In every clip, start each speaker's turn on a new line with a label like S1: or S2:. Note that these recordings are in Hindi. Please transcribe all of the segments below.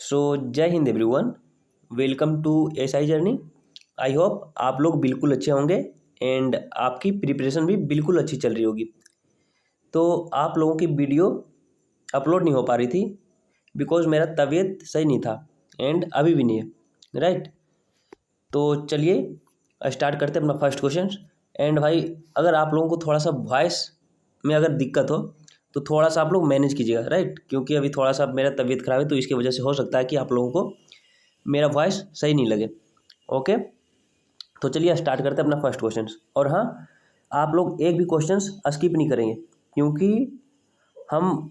S1: सो जय हिंद everyone, welcome to SI journey. I hope आप लोग बिल्कुल अच्छे होंगे एंड आपकी प्रिपरेशन भी बिल्कुल अच्छी चल रही होगी। तो आप लोगों की वीडियो अपलोड नहीं हो पा रही थी बिकॉज मेरा तबीयत सही नहीं था एंड अभी भी नहीं है, राइट। तो चलिए स्टार्ट करते हैं अपना फर्स्ट क्वेश्चन। एंड भाई, अगर आप लोगों को थोड़ा सा वॉइस में अगर दिक्कत हो तो थोड़ा सा आप लोग मैनेज कीजिएगा, राइट। क्योंकि अभी थोड़ा सा मेरा तबीयत ख़राब है तो इसकी वजह से हो सकता है कि आप लोगों को मेरा वॉइस सही नहीं लगे। ओके, तो चलिए स्टार्ट करते हैं अपना फर्स्ट क्वेश्चन। और हाँ, आप लोग एक भी क्वेश्चन स्किप नहीं करेंगे क्योंकि हम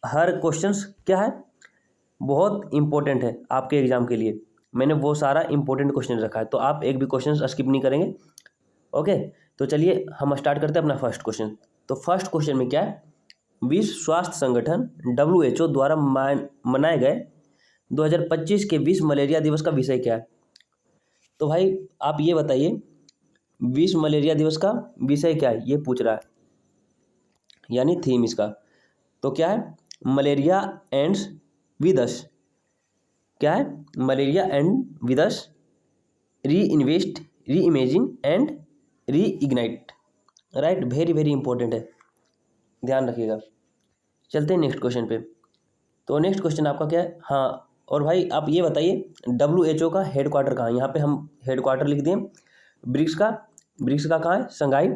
S1: हर क्वेश्चंस क्या है, बहुत इंपॉर्टेंट है आपके एग्जाम के लिए। मैंने वो सारा इंपॉर्टेंट क्वेश्चन रखा है तो आप एक भी क्वेश्चन स्किप नहीं करेंगे। ओके, तो चलिए हम स्टार्ट करते हैं अपना फर्स्ट क्वेश्चन। तो फर्स्ट क्वेश्चन में क्या है, विश्व स्वास्थ्य संगठन WHO द्वारा मनाए गए 2025 के विश्व मलेरिया दिवस का विषय क्या है। तो भाई आप ये बताइए, विश्व मलेरिया दिवस का विषय क्या है, ये पूछ रहा है, यानी थीम इसका। तो क्या है, मलेरिया एंड्स विद अस। क्या है, मलेरिया एंड विद अस, री इन्वेस्ट, री imagine and re ignite, right. Very very important है, ध्यान रखिएगा। चलते हैं नेक्स्ट क्वेश्चन पे। तो नेक्स्ट क्वेश्चन आपका क्या है, हाँ। और भाई आप ये बताइए, WHO का हेड क्वार्टर कहाँ है। यहाँ पे हम हेड क्वार्टर लिख दिए। ब्रिक्स का कहाँ है, शंघाई।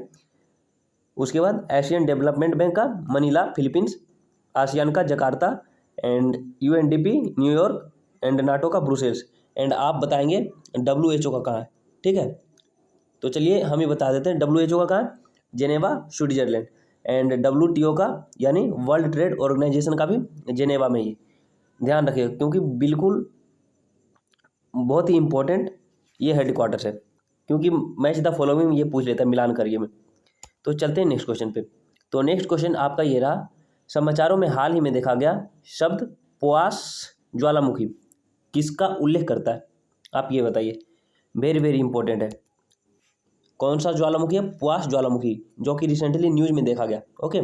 S1: उसके बाद एशियन डेवलपमेंट बैंक का मनीला फिलीपींस, आसियान का Jakarta and UNDP New York and NATO का ब्रुसेल्स। एंड आप बताएंगे WHO का कहाँ है, ठीक है। तो चलिए हम ही बता देते हैं, WHO का कहाँ है, जेनेवा स्विट्जरलैंड। एंड WTO का यानी वर्ल्ड ट्रेड ऑर्गेनाइजेशन का भी जेनेवा में ही। ध्यान रखिएगा क्योंकि बिल्कुल बहुत ही इंपॉर्टेंट ये हेड क्वार्टर्स है, क्योंकि मैं सीधा फॉलोइंग ये पूछ लेता मिलान करिए में। तो चलते हैं नेक्स्ट क्वेश्चन पे। तो नेक्स्ट क्वेश्चन आपका ये रहा, समाचारों में हाल ही में देखा गया शब्द पोआस ज्वालामुखी किसका उल्लेख करता है, आप ये बताइए। वेरी वेरी इंपॉर्टेंट है। कौन सा ज्वालामुखी है, पोआस ज्वालामुखी, जो कि रिसेंटली न्यूज में देखा गया। ओके,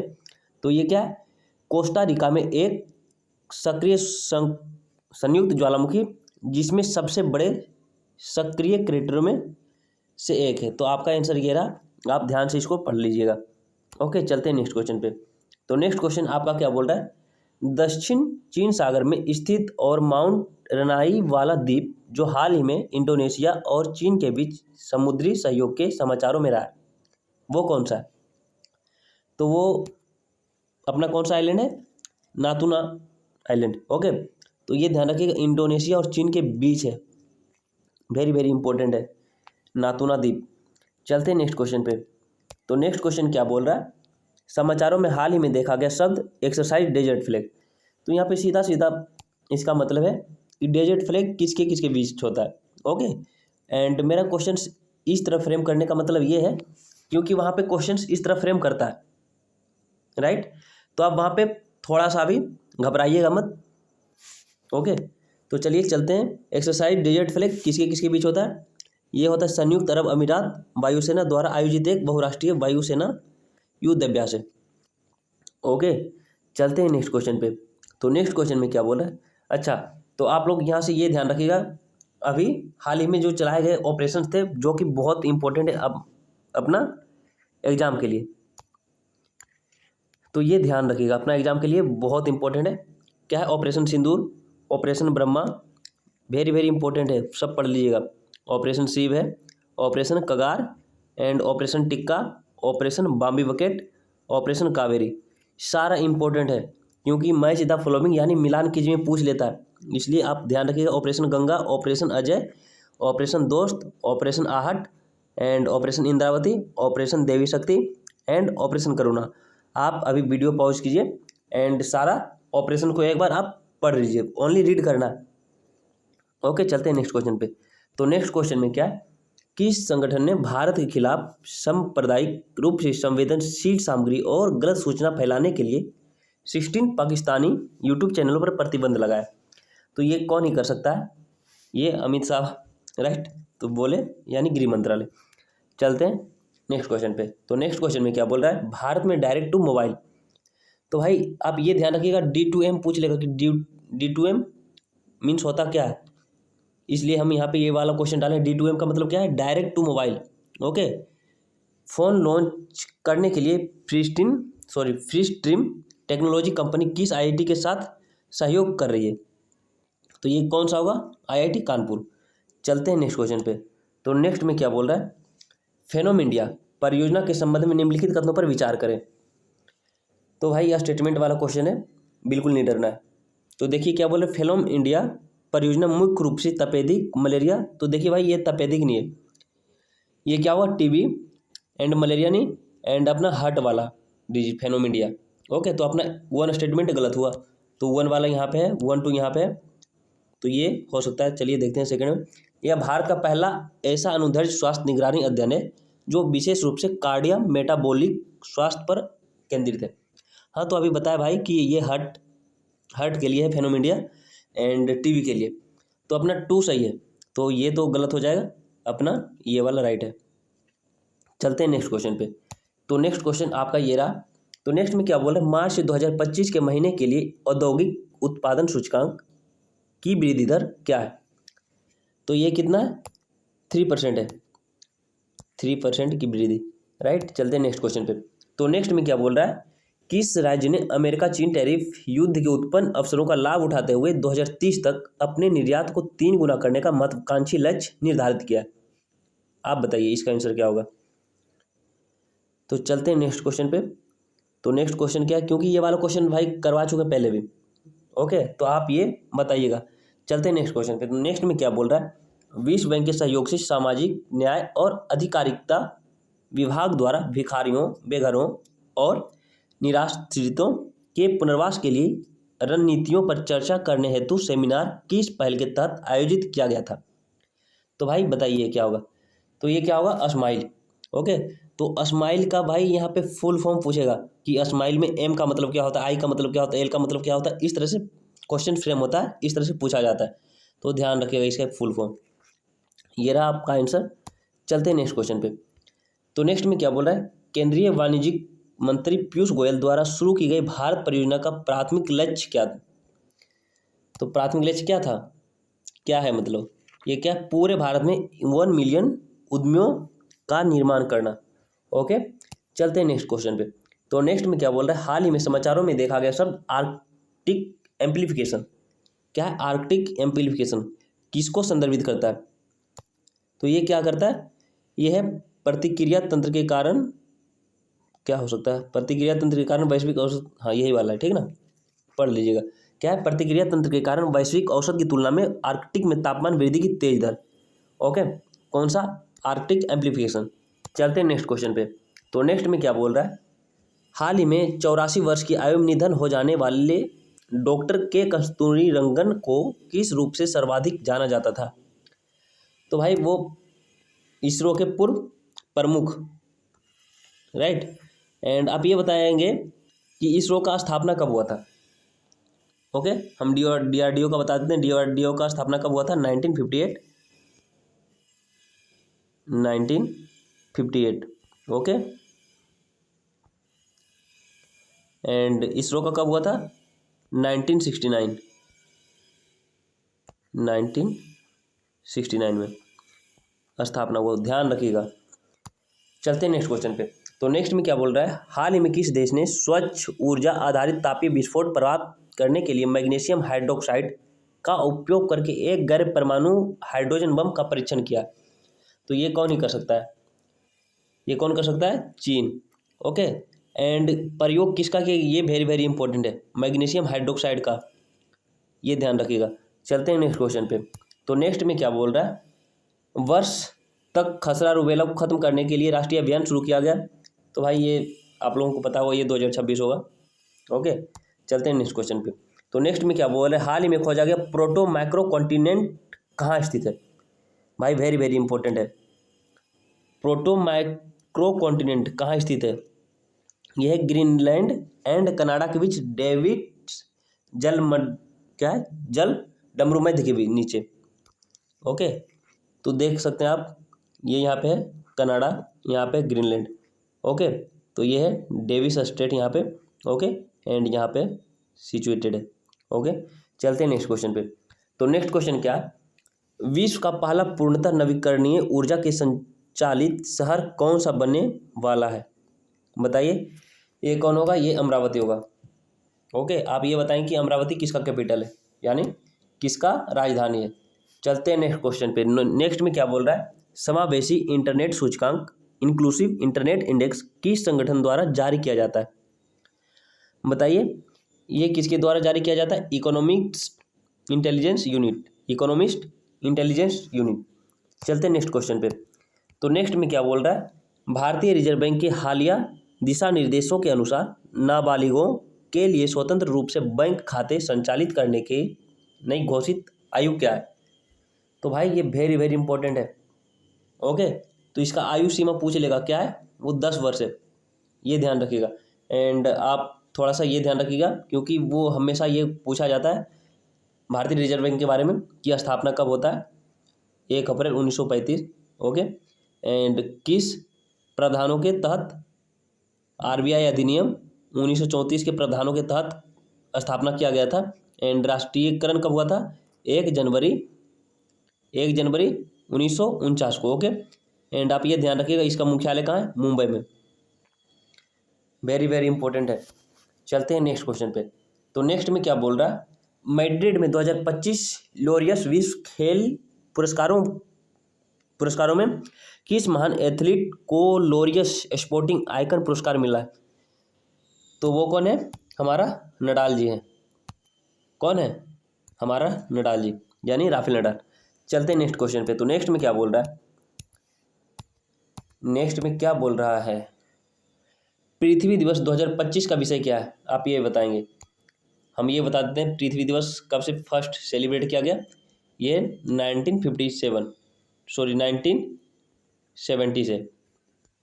S1: तो ये क्या है, कोस्टा रिका में एक सक्रिय संयुक्त ज्वालामुखी जिसमें सबसे बड़े सक्रिय क्रेटरों में से एक है। तो आपका आंसर ये रहा, आप ध्यान से इसको पढ़ लीजिएगा। ओके, चलते हैं नेक्स्ट क्वेश्चन पे। तो नेक्स्ट क्वेश्चन आपका क्या बोल रहा है, दक्षिण चीन सागर में स्थित और माउंट रनाई वाला द्वीप जो हाल ही में इंडोनेशिया और चीन के बीच समुद्री सहयोग के समाचारों में रहा है, वो कौन सा है। तो वो अपना कौन सा आइलैंड है, नातुना आइलैंड। ओके, तो ये ध्यान रखिएगा, इंडोनेशिया और चीन के बीच है। वेरी वेरी इंपॉर्टेंट है नातुना द्वीप। चलते हैं नेक्स्ट क्वेश्चन पे। तो नेक्स्ट क्वेश्चन क्या बोल रहा है, समाचारों में हाल ही में देखा गया शब्द एक्सरसाइज डेजर्ट फ्लैग। तो यहाँ पे सीधा सीधा इसका मतलब है कि डेजर्ट फ्लैग किसके किसके बीच होता है। ओके, एंड मेरा क्वेश्चन इस तरह फ्रेम करने का मतलब ये है क्योंकि वहाँ पे क्वेश्चन इस तरह फ्रेम करता है, राइट। तो आप वहाँ पे थोड़ा सा भी घबराइएगा मत। ओके, तो चलिए चलते हैं, एक्सरसाइज डेजर्ट फ्लैग किसके किसके बीच होता है। ये होता है संयुक्त अरब अमीरात वायुसेना द्वारा आयोजित एक बहुराष्ट्रीय वायुसेना युद्ध अभ्यास है। ओके, चलते हैं नेक्स्ट क्वेश्चन पे। तो नेक्स्ट क्वेश्चन में क्या बोल रहा है, अच्छा, तो आप लोग यहाँ से ये ध्यान रखिएगा, अभी हाल ही में जो चलाए गए ऑपरेशन थे जो कि बहुत इंपॉर्टेंट है अब अपना एग्जाम के लिए। तो ये ध्यान रखिएगा, अपना एग्जाम के लिए बहुत इंपॉर्टेंट है। क्या है, operation Sindoor, operation Brahma, very very important है, सब पढ़ लीजिएगा। ऑपरेशन शिव है, operation Kagar and operation Tikka, operation Bambi bucket, operation Kaveri, सारा इंपॉर्टेंट है क्योंकि मैं सीधा फॉलोइंग यानी मिलान कीजिए में पूछ लेता है, इसलिए आप ध्यान रखिएगा। Operation Ganga, operation Ajay, operation दोस्त, ऑपरेशन आहट एंड ऑपरेशन इंद्रावती, ऑपरेशन देवी शक्ति एंड ऑपरेशन करुणा। आप अभी वीडियो पॉज कीजिए एंड सारा ऑपरेशन को एक बार आप पढ़ लीजिए, ओनली रीड करना। ओके, चलते हैं नेक्स्ट क्वेश्चन पे। तो नेक्स्ट क्वेश्चन में क्या है, किस संगठन ने भारत के खिलाफ सांप्रदायिक रूप से संवेदनशील सामग्री और गलत सूचना फैलाने के लिए 16 पाकिस्तानी यूट्यूब चैनलों पर प्रतिबंध लगाया। तो ये कौन ही कर सकता है, ये अमित शाह, राइट। तो बोले यानी गृह मंत्रालय। चलते हैं नेक्स्ट क्वेश्चन पे। तो नेक्स्ट क्वेश्चन में क्या बोल रहा है, भारत में डायरेक्ट टू मोबाइल। तो भाई आप ये ध्यान रखिएगा, D2M पूछ लेगा कि D2M मीन्स होता क्या है, इसलिए हम यहाँ पे ये वाला क्वेश्चन डालें। D2M का मतलब क्या है, direct to mobile. Okay, phone launch करने के लिए फ्रीस्ट्रीम टेक्नोलॉजी कंपनी किस आईआईटी के साथ सहयोग कर रही है? तो ये कौन सा होगा, आईआईटी कानपुर। चलते हैं नेक्स्ट क्वेश्चन पे। तो नेक्स्ट में क्या बोल रहा है, फेनोम इंडिया परियोजना के संबंध में निम्नलिखित कथनों पर विचार करें। तो भाई यह स्टेटमेंट वाला क्वेश्चन है, बिल्कुल नहीं डरना है। तो देखिए क्या बोल रहे, फेनोम इंडिया परियोजना मुख्य रूप से तपेदिक, मलेरिया। तो देखिए भाई ये तपेदिक नहीं है, ये क्या हुआ, टीबी एंड मलेरिया नहीं, एंड अपना हार्ट वाला डिजीज फेनोम इंडिया। ओके, तो अपना वन स्टेटमेंट गलत हुआ, तो वन वाला यहाँ पे है, 1 2 यहाँ पे है, तो ये हो सकता है। चलिए देखते हैं सेकंड में। यह भारत का पहला ऐसा अनुदैर्ध्य स्वास्थ्य निगरानी अध्ययन है जो विशेष रूप से कार्डिया मेटाबॉलिक स्वास्थ्य पर केंद्रित है। हाँ, तो अभी बताया भाई कि ये हार्ट के लिए है फेनोम इंडिया एंड टीबी के लिए। तो अपना 2 सही है, तो ये तो गलत हो जाएगा, अपना ये वाला राइट है। चलते हैं नेक्स्ट क्वेश्चन पे। तो नेक्स्ट क्वेश्चन आपका ये रहा। तो नेक्स्ट में क्या बोल रहे हैं, मार्च 2025 के महीने के लिए औद्योगिक उत्पादन सूचकांक की वृद्धि दर क्या है? तो ये कितना है, 3% है, 3% की वृद्धि, राइट। चलते हैं नेक्स्ट क्वेश्चन पे। तो नेक्स्ट में क्या बोल रहा है, किस राज्य ने अमेरिका चीन टैरिफ युद्ध के उत्पन्न अवसरों का लाभ उठाते हुए 2030 तक अपने निर्यात को 3 गुना करने का महत्वाकांक्षी लक्ष्य निर्धारित किया है? आप बताइए इसका आंसर क्या होगा। तो चलते हैं नेक्स्ट क्वेश्चन पे। तो नेक्स्ट क्वेश्चन क्या है, क्योंकि ये वाला क्वेश्चन भाई करवा चुके पहले भी। ओके, तो आप ये बताइएगा। चलते हैं नेक्स्ट क्वेश्चन पे। तो नेक्स्ट में क्या बोल रहा है, विश्व बैंक के सहयोग से सामाजिक न्याय और अधिकारिता विभाग द्वारा भिखारियों, बेघरों और निराश्रितों के पुनर्वास के लिए रणनीतियों पर चर्चा करने हेतु सेमिनार किस पहल के तहत आयोजित किया गया था? तो भाई बताइए क्या होगा। तो ये क्या होगा, स्माइल। ओके, तो स्माइल का भाई यहाँ पे फुल फॉर्म पूछेगा कि स्माइल में एम का मतलब क्या होता है, आई का मतलब क्या होता है, एल का मतलब क्या होता है, इस तरह से क्वेश्चन फ्रेम होता है, इस तरह से पूछा जाता है। तो ध्यान रखिएगा इसका फुल फॉर्म। ये रहा आपका आंसर। चलते हैं नेक्स्ट क्वेश्चन पे। तो नेक्स्ट में क्या बोल रहा है, केंद्रीय वाणिज्य मंत्री पीयूष गोयल द्वारा शुरू की गई भारत परियोजना का प्राथमिक लक्ष्य क्या था? तो प्राथमिक लक्ष्य क्या था, क्या है मतलब, ये क्या, पूरे भारत में 1 मिलियन उद्यमियों का निर्माण करना। ओके, चलते हैं नेक्स्ट क्वेश्चन पे। तो नेक्स्ट में क्या बोल रहा है, हाल ही में समाचारों में देखा गया शब्द आर्कटिक एम्प्लीफिकेशन। क्या है आर्कटिक एम्प्लीफिकेशन, किसको संदर्भित करता है? तो ये क्या करता है, ये है प्रतिक्रिया तंत्र के कारण, क्या हो सकता है, प्रतिक्रिया तंत्र के कारण वैश्विक औसत, हाँ यही वाला है, ठीक ना, पढ़ लीजिएगा। क्या है, प्रतिक्रिया तंत्र के कारण वैश्विक औसत की तुलना में आर्कटिक में तापमान वृद्धि की तेज दर। ओके, कौन सा, आर्कटिक एम्प्लीफिकेशन। चलते हैं नेक्स्ट क्वेश्चन पे। तो नेक्स्ट में क्या बोल रहा है, हाल ही में 84 वर्ष की आयु में निधन हो जाने वाले डॉक्टर के कस्तूरीरंगन को किस रूप से सर्वाधिक जाना जाता था? तो भाई वो इसरो के पूर्व प्रमुख, राइट। एंड आप ये बताएंगे कि इसरो का स्थापना कब हुआ था? ओके, हम DRDO का बता देते हैं। DRDO का स्थापना कब हुआ था, 1958। ओके, एंड इसरो का कब हुआ था, 1969 में स्थापना हुआ, ध्यान रखिएगा। चलते हैं नेक्स्ट क्वेश्चन पे। तो नेक्स्ट में क्या बोल रहा है, हाल ही में किस देश ने स्वच्छ ऊर्जा आधारित तापीय विस्फोट प्राप्त करने के लिए मैग्नीशियम हाइड्रोक्साइड का उपयोग करके एक गैर परमाणु हाइड्रोजन बम का परीक्षण किया? तो ये कौन ही कर सकता है, ये कौन कर सकता है, चीन। ओके, एंड प्रयोग किसका किया, ये वेरी वेरी इंपॉर्टेंट है, मैग्नीशियम हाइड्रोक्साइड का, ये ध्यान रखिएगा। चलते हैं नेक्स्ट क्वेश्चन पे। तो नेक्स्ट में क्या बोल रहा है, वर्ष तक खसरा रुबेला को खत्म करने के लिए राष्ट्रीय अभियान शुरू किया गया। तो भाई ये आप लोगों को पता होगा, ये 2026 होगा। ओके, चलते हैं नेक्स्ट क्वेश्चन पे। तो नेक्स्ट में क्या बोल रहे हैं, हाल ही में खोजा गया प्रोटो माइक्रो कॉन्टिनेंट कहाँ स्थित है? भाई वेरी वेरी इंपॉर्टेंट है, प्रोटो माइक्रो कॉन्टिनेंट कहाँ स्थित है? यह है ग्रीनलैंड एंड कनाडा के बीच डेविड्स क्या है, जल डमरूमध्य के भी नीचे। ओके, तो देख सकते हैं आप, ये यहाँ पे है कनाडा, यहाँ पे ग्रीनलैंड। ओके, तो ये है डेविस स्ट्रेट यहाँ पे। ओके, एंड यहाँ पे सिचुएटेड है। ओके, चलते हैं नेक्स्ट क्वेश्चन पे। तो नेक्स्ट क्वेश्चन क्या है, विश्व का पहला पूर्णतः नवीकरणीय ऊर्जा के संचालित शहर कौन सा बनने वाला है? बताइए, ये कौन होगा? ये अमरावती होगा। ओके, आप ये बताएं कि अमरावती किसका कैपिटल है, यानी किसका राजधानी है। चलते हैं नेक्स्ट क्वेश्चन पे। नेक्स्ट में क्या बोल रहा है, समावेशी इंटरनेट सूचकांक इंक्लूसिव इंटरनेट इंडेक्स किस संगठन द्वारा जारी किया जाता है? बताइए, ये किसके द्वारा जारी किया जाता है? Economist intelligence unit. चलते हैं नेक्स्ट क्वेश्चन पे। तो नेक्स्ट में क्या बोल रहा है, भारतीय रिजर्व बैंक के हालिया दिशा निर्देशों के अनुसार नाबालिगों के लिए स्वतंत्र रूप से बैंक खाते संचालित करने की नई घोषित आयु क्या है? तो भाई ये वेरी वेरी इंपॉर्टेंट है। ओके, तो इसका आयु सीमा पूछ लेगा, क्या है वो? 10 वर्ष है, ये ध्यान रखिएगा। एंड आप थोड़ा सा ये ध्यान रखिएगा, क्योंकि वो हमेशा ये पूछा जाता है भारतीय रिजर्व बैंक के बारे में कि स्थापना कब होता है? 1 अप्रैल 1935। ओके, एंड किस प्रावधानों के तहत आरबीआई अधिनियम 1934 के प्रावधानों के तहत स्थापना किया गया था? एंड राष्ट्रीयकरण कब हुआ था? 1 जनवरी 1949 को। ओके, एंड आप ये ध्यान रखिएगा, इसका मुख्यालय कहाँ है? मुंबई में। वेरी वेरी इंपॉर्टेंट है। चलते हैं नेक्स्ट क्वेश्चन पे। तो नेक्स्ट में क्या बोल रहा है, मैड्रिड में 2025 लोरियस विश्व खेल पुरस्कारों में किस महान एथलीट को लोरियस स्पोर्टिंग आइकन पुरस्कार मिला है? तो वो कौन है? हमारा नडाल जी हैं। कौन है? हमारा नडाल जी, यानी राफेल नडाल। चलते हैं नेक्स्ट क्वेश्चन पे। तो नेक्स्ट में क्या बोल रहा है, पृथ्वी दिवस 2025 का विषय क्या है? आप ये बताएंगे। हम ये बता देते हैं, पृथ्वी दिवस कब से फर्स्ट सेलिब्रेट किया गया? ये 1970 से,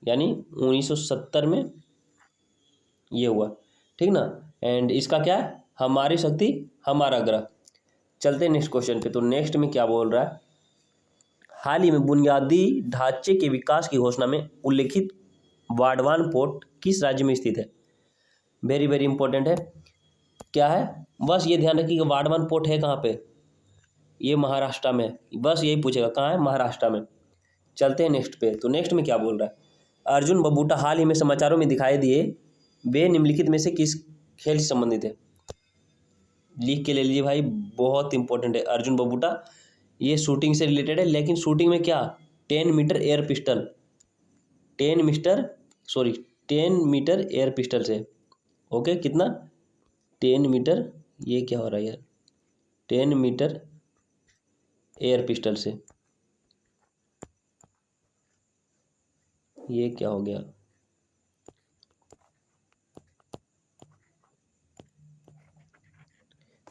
S1: यानी 1970 में ये हुआ, ठीक ना। एंड इसका क्या है? हमारी शक्ति हमारा ग्रह। चलते हैं नेक्स्ट क्वेश्चन पे। तो नेक्स्ट में क्या बोल रहा है, हाल ही में बुनियादी ढांचे के विकास की घोषणा में उल्लेखित वाडवान पोर्ट किस राज्य में स्थित है? वेरी वेरी इंपॉर्टेंट है। क्या है? बस ये ध्यान रखिए कि वाडवान पोर्ट है कहाँ पे? ये महाराष्ट्र में। बस यही पूछेगा, कहाँ है? महाराष्ट्र में। चलते हैं नेक्स्ट पे। तो नेक्स्ट में क्या बोल रहा है, अर्जुन बबूटा हाल ही में समाचारों में दिखाई दिए, वे निम्नलिखित में से किस खेल से संबंधित है? लिख के ले लीजिए भाई, बहुत इंपॉर्टेंट है। अर्जुन बबूटा ये शूटिंग से रिलेटेड है, लेकिन शूटिंग में क्या? 10 metre air pistol 10 metre air pistol से। ओके, कितना? 10 मीटर, ये क्या हो रहा है यार? 10 मीटर एयर पिस्टल से, ये क्या हो गया?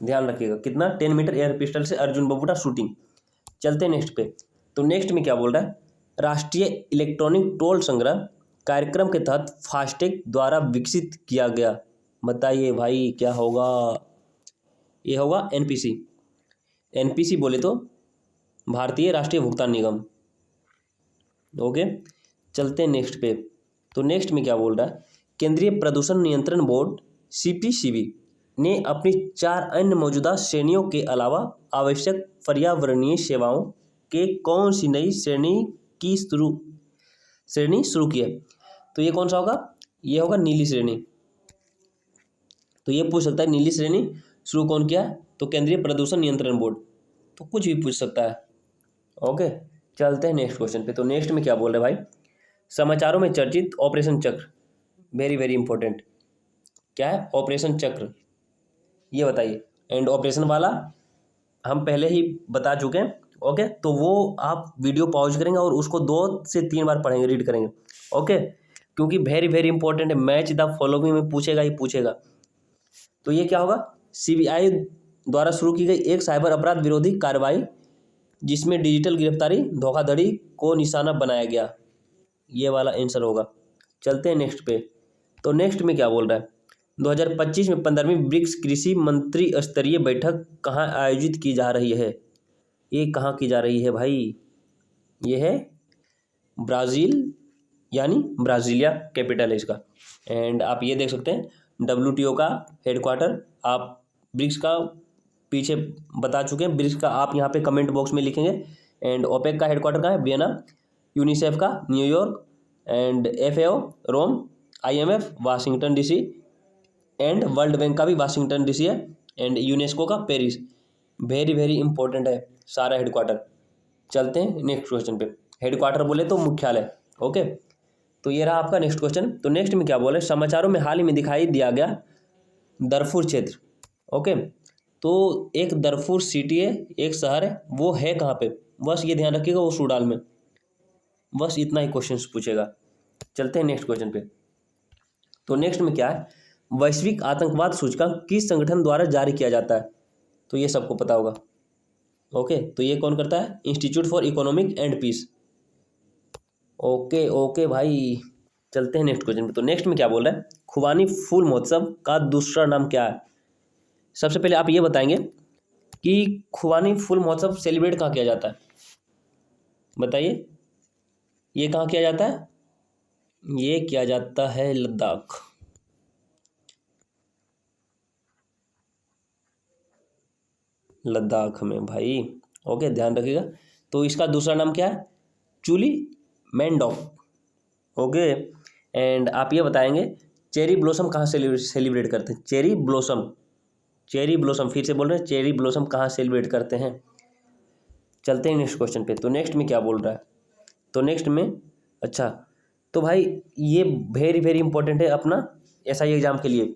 S1: ध्यान रखिएगा, कितना? 10 मीटर एयर पिस्टल से अर्जुन बबूटा शूटिंग। चलते हैं नेक्स्ट पे। तो नेक्स्ट में क्या बोल रहा है, राष्ट्रीय इलेक्ट्रॉनिक टोल संग्रह कार्यक्रम के तहत फास्टैग द्वारा विकसित किया गया। बताइए भाई क्या होगा? ये होगा एनपीसी बोले तो भारतीय राष्ट्रीय भुगतान निगम। ओके, चलते हैं नेक्स्ट पे। तो नेक्स्ट में क्या बोल रहा है, केंद्रीय प्रदूषण नियंत्रण बोर्ड सीपीसीबी ने अपनी 4 अन्य मौजूदा श्रेणियों के अलावा आवश्यक पर्यावरणीय सेवाओं के कौन सी नई श्रेणी शुरू की है? तो ये कौन सा होगा? ये होगा नीली श्रेणी। तो ये पूछ सकता है, नीली श्रेणी शुरू कौन किया? तो केंद्रीय प्रदूषण नियंत्रण बोर्ड। तो कुछ भी पूछ सकता है। ओके, चलते हैं नेक्स्ट क्वेश्चन पे। तो नेक्स्ट में क्या बोल रहे हैं भाई, समाचारों में चर्चित ऑपरेशन चक्र, वेरी वेरी इंपॉर्टेंट। क्या है? ऑपरेशन चक्र, ये बताइए। एंड ऑपरेशन वाला हम पहले ही बता चुके हैं। ओके, तो वो आप वीडियो पॉज करेंगे और उसको 2 से 3 बार पढ़ेंगे, रीड करेंगे। ओके, क्योंकि वेरी वेरी इंपॉर्टेंट है, मैच द फॉलोइंग में पूछेगा ही पूछेगा। तो ये क्या होगा, सीबीआई द्वारा शुरू की गई एक साइबर अपराध विरोधी कार्रवाई जिसमें डिजिटल गिरफ्तारी धोखाधड़ी को निशाना बनाया गया, ये वाला आंसर होगा। चलते हैं नेक्स्ट पे। तो नेक्स्ट में क्या बोल रहा है, 2025 में 15वीं ब्रिक्स कृषि मंत्री स्तरीय बैठक कहाँ आयोजित की जा रही है? ये कहाँ की जा रही है भाई? ये है ब्राज़ील, यानी ब्राज़ीलिया कैपिटल है इसका। एंड आप ये देख सकते हैं WTO का हेडक्वार्टर, आप ब्रिक्स का पीछे बता चुके हैं। ब्रिक्स का आप यहाँ पे कमेंट बॉक्स में लिखेंगे। एंड ओपेक का हेडक्वार्टर कहाँ है? वियना। यूनिसेफ का New York. And FAO Rome. IMF Washington DC। And world bank का भी वाशिंगटन DC है। एंड यूनेस्को का पेरिस। वेरी वेरी इंपॉर्टेंट है सारा हेडक्वार्टर। चलते हैं नेक्स्ट क्वेश्चन पे। हेडक्वार्टर बोले तो मुख्यालय। ओके, तो ये रहा आपका नेक्स्ट क्वेश्चन। तो नेक्स्ट में क्या बोले? समाचारों में हाल ही में दिखाई दिया गया दरफुर क्षेत्र। ओके, तो एक दरफुर सिटी है, एक शहर है, वो है कहाँ पे? बस ये ध्यान रखिएगा, वो सूडान में। बस इतना ही क्वेश्चन पूछेगा। चलते हैं नेक्स्ट क्वेश्चन पे। तो नेक्स्ट में क्या है? वैश्विक आतंकवाद सूचकांक किस संगठन द्वारा जारी किया जाता है? तो ये सबको पता होगा। ओके, तो ये कौन करता है? Institute for economic and peace. Okay okay भाई, चलते हैं नेक्स्ट क्वेश्चन पे। तो नेक्स्ट में क्या बोल रहा है? खुबानी फूल महोत्सव का दूसरा नाम क्या है? सबसे पहले आप ये बताएंगे कि खुबानी फूल महोत्सव सेलिब्रेट कहाँ किया जाता है? बताइए, ये कहाँ किया जाता है? ये किया जाता है लद्दाख। लद्दाख में भाई। ओके, ध्यान रखिएगा। तो इसका दूसरा नाम क्या है? चुली मैंडोक। ओके, एंड आप ये बताएंगे चेरी ब्लॉसम कहाँ सेलिब्रेट करते हैं? चेरी ब्लॉसम, फिर से बोल रहे हैं, चेरी ब्लॉसम कहाँ सेलिब्रेट करते हैं? चलते हैं नेक्स्ट क्वेश्चन पे। तो नेक्स्ट में क्या बोल रहा है? तो नेक्स्ट में, अच्छा, तो भाई ये वेरी वेरी इंपॉर्टेंट है अपना SI एग्जाम के लिए।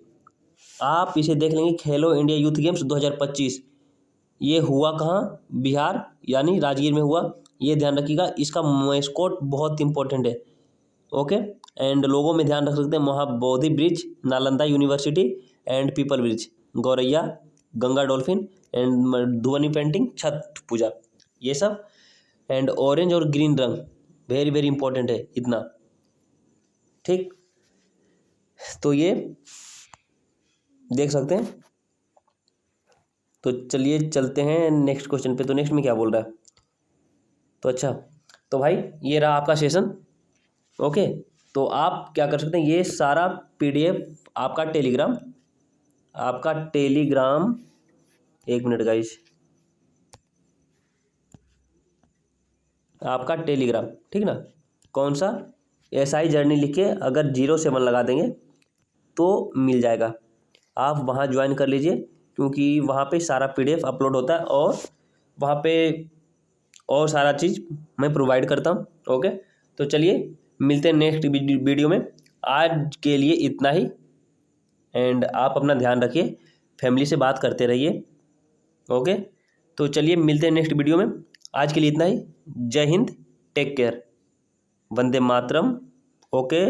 S1: आप इसे देख लेंगे, खेलो इंडिया यूथ गेम्स 2025। ये हुआ कहाँ? बिहार यानी राजगीर में हुआ। ये ध्यान रखिएगा, इसका मैस्कॉट बहुत इंपॉर्टेंट है। ओके, एंड लोगों में ध्यान रख सकते हैं Mahabodhi bridge, Nalanda university, and peepal bridge, गौरैया, गंगा डॉल्फिन, एंड धुवनी पेंटिंग, छठ पूजा, ये सब। एंड ऑरेंज और ग्रीन रंग वेरी वेरी इंपॉर्टेंट है इतना। ठीक, तो ये देख सकते हैं। तो चलिए चलते हैं नेक्स्ट क्वेश्चन पे। तो नेक्स्ट में क्या बोल रहा है? तो अच्छा, तो भाई ये रहा आपका सेशन। ओके, तो आप क्या कर सकते हैं, ये सारा PDF आपका टेलीग्राम, एक मिनट गाइस, आपका टेलीग्राम, ठीक ना? कौन सा? SI जर्नी लिख के अगर 07 लगा देंगे तो मिल जाएगा। आप वहाँ ज्वाइन कर लीजिए, क्योंकि वहाँ पे सारा PDF अपलोड होता है और वहाँ पे और सारा चीज़ मैं प्रोवाइड करता हूँ। ओके, तो चलिए मिलते हैं नेक्स्ट वीडियो में। आज के लिए इतना ही। एंड आप अपना ध्यान रखिए, फैमिली से बात करते रहिए। ओके, तो चलिए मिलते हैं नेक्स्ट वीडियो में। आज के लिए इतना ही। जय Hind, take care, Vande Mataram. Okay.